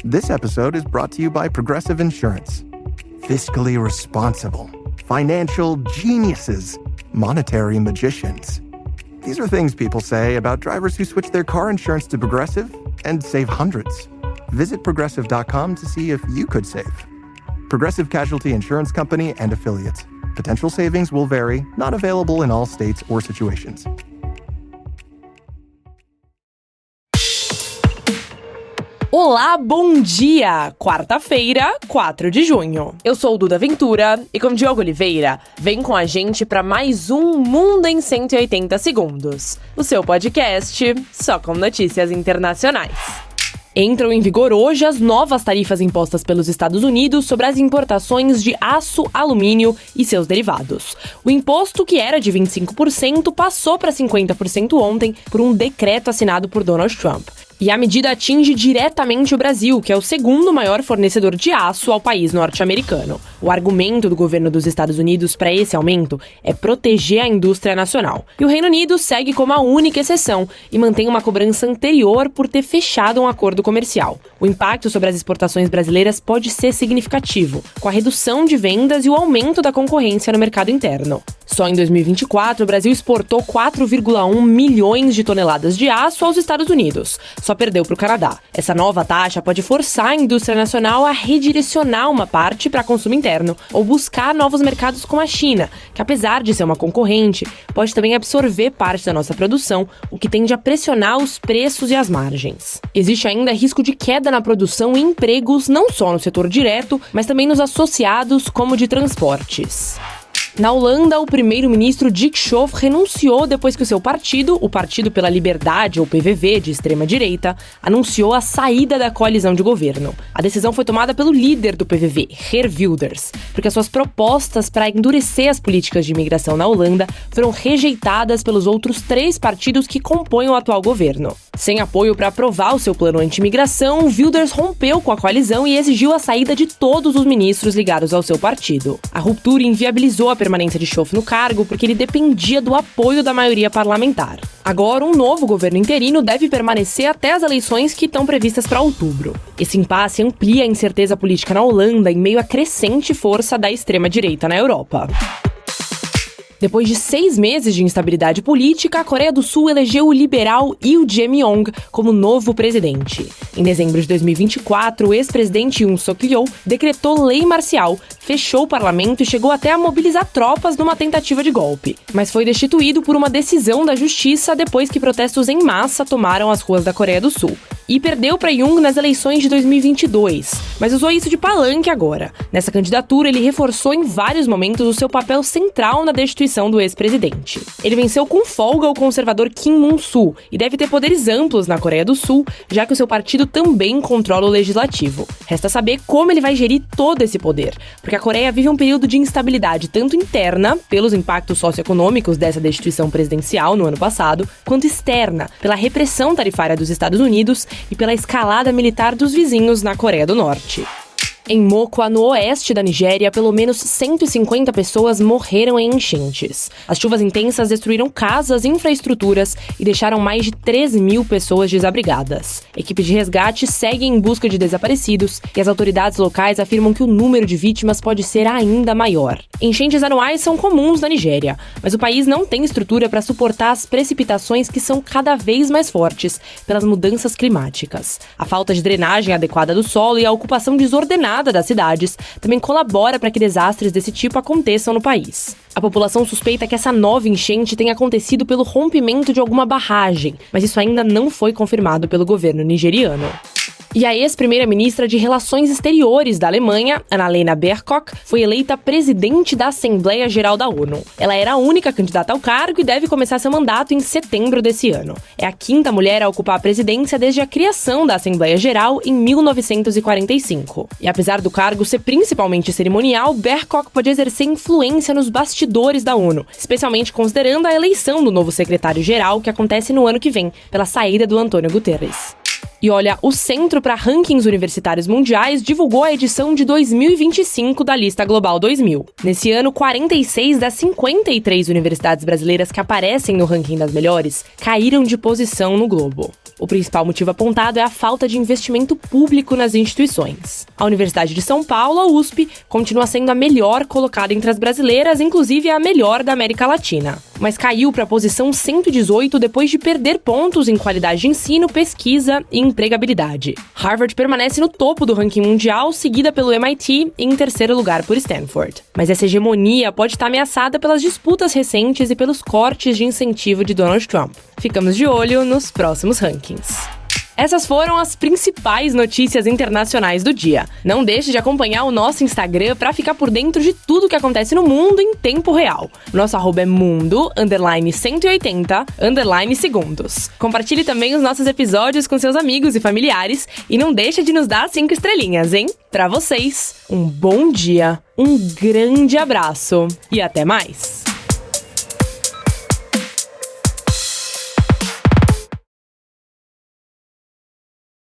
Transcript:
This episode is brought to you by Progressive Insurance. Fiscally responsible, financial geniuses, monetary magicians. These are things people say about drivers who switch their car insurance to Progressive and save hundreds. Visit progressive.com to see if you could save. Progressive Casualty Insurance Company and Affiliates. Potential savings will vary, not available in all states or situations. Olá, bom dia! Quarta-feira, 4 de junho. Eu sou o Duda Ventura e com Diogo Oliveira, vem com a gente para mais um Mundo em 180 Segundos, o seu podcast só com notícias internacionais. Entram em vigor hoje as novas tarifas impostas pelos Estados Unidos sobre as importações de aço, alumínio e seus derivados. O imposto, que era de 25%, passou para 50% ontem por um decreto assinado por Donald Trump. E a medida atinge diretamente o Brasil, que é o segundo maior fornecedor de aço ao país norte-americano. O argumento do governo dos Estados Unidos para esse aumento é proteger a indústria nacional. E o Reino Unido segue como a única exceção e mantém uma cobrança anterior por ter fechado um acordo comercial. O impacto sobre as exportações brasileiras pode ser significativo, com a redução de vendas e o aumento da concorrência no mercado interno. Só em 2024, o Brasil exportou 4,1 milhões de toneladas de aço aos Estados Unidos. Só perdeu para o Canadá. Essa nova taxa pode forçar a indústria nacional a redirecionar uma parte para consumo interno ou buscar novos mercados como a China, que apesar de ser uma concorrente, pode também absorver parte da nossa produção, o que tende a pressionar os preços e as margens. Existe ainda risco de queda na produção e empregos, não só no setor direto, mas também nos associados, como de transportes. Na Holanda, o primeiro-ministro Dick Schoof renunciou depois que o seu partido, o Partido pela Liberdade, ou PVV, de extrema-direita, anunciou a saída da coalizão de governo. A decisão foi tomada pelo líder do PVV, Geert Wilders, porque as suas propostas para endurecer as políticas de imigração na Holanda foram rejeitadas pelos outros 3 partidos que compõem o atual governo. Sem apoio para aprovar o seu plano anti-imigração, Wilders rompeu com a coalizão e exigiu a saída de todos os ministros ligados ao seu partido. A ruptura inviabilizou a permanência de Schoof no cargo porque ele dependia do apoio da maioria parlamentar. Agora, um novo governo interino deve permanecer até as eleições que estão previstas para outubro. Esse impasse amplia a incerteza política na Holanda em meio à crescente força da extrema-direita na Europa. Depois de 6 meses de instabilidade política, a Coreia do Sul elegeu o liberal Yoo Jae-myung como novo presidente. Em dezembro de 2024, o ex-presidente Yoon Suk-yeol decretou lei marcial, fechou o parlamento e chegou até a mobilizar tropas numa tentativa de golpe. Mas foi destituído por uma decisão da justiça depois que protestos em massa tomaram as ruas da Coreia do Sul. E perdeu para Yoon nas eleições de 2022, mas usou isso de palanque agora. Nessa candidatura, ele reforçou em vários momentos o seu papel central na destituição do ex-presidente. Ele venceu com folga o conservador Kim Moon-soo e deve ter poderes amplos na Coreia do Sul, já que o seu partido também controla o legislativo. Resta saber como ele vai gerir todo esse poder, porque a Coreia vive um período de instabilidade tanto interna, pelos impactos socioeconômicos dessa destituição presidencial no ano passado, quanto externa, pela repressão tarifária dos Estados Unidos e pela escalada militar dos vizinhos na Coreia do Norte. Em Mokwa, no oeste da Nigéria, pelo menos 150 pessoas morreram em enchentes. As chuvas intensas destruíram casas e infraestruturas e deixaram mais de 3.000 pessoas desabrigadas. Equipes de resgate seguem em busca de desaparecidos e as autoridades locais afirmam que o número de vítimas pode ser ainda maior. Enchentes anuais são comuns na Nigéria, mas o país não tem estrutura para suportar as precipitações que são cada vez mais fortes pelas mudanças climáticas. A falta de drenagem adequada do solo e a ocupação desordenada das cidades também colabora para que desastres desse tipo aconteçam no país. A população suspeita que essa nova enchente tenha acontecido pelo rompimento de alguma barragem, mas isso ainda não foi confirmado pelo governo nigeriano. E a ex-primeira-ministra de Relações Exteriores da Alemanha, Annalena Baerbock, foi eleita presidente da Assembleia Geral da ONU. Ela era a única candidata ao cargo e deve começar seu mandato em setembro desse ano. É a 5ª mulher a ocupar a presidência desde a criação da Assembleia Geral em 1945. E apesar do cargo ser principalmente cerimonial, Baerbock pode exercer influência nos bastidores da ONU, especialmente considerando a eleição do novo secretário-geral que acontece no ano que vem, pela saída do Antônio Guterres. E olha, o Centro para Rankings Universitários Mundiais divulgou a edição de 2025 da Lista Global 2000. Nesse ano, 46 das 53 universidades brasileiras que aparecem no ranking das melhores caíram de posição no globo. O principal motivo apontado é a falta de investimento público nas instituições. A Universidade de São Paulo, a USP, continua sendo a melhor colocada entre as brasileiras, inclusive a melhor da América Latina. Mas caiu para a posição 118 depois de perder pontos em qualidade de ensino, pesquisa e empregabilidade. Harvard permanece no topo do ranking mundial, seguida pelo MIT e em terceiro lugar por Stanford. Mas essa hegemonia pode estar ameaçada pelas disputas recentes e pelos cortes de incentivo de Donald Trump. Ficamos de olho nos próximos rankings. Essas foram as principais notícias internacionais do dia. Não deixe de acompanhar o nosso Instagram para ficar por dentro de tudo que acontece no mundo em tempo real. Nosso arroba é mundo_180_segundos. Compartilhe também os nossos episódios com seus amigos e familiares e não deixe de nos dar 5 estrelinhas, hein? Para vocês, um bom dia, um grande abraço e até mais!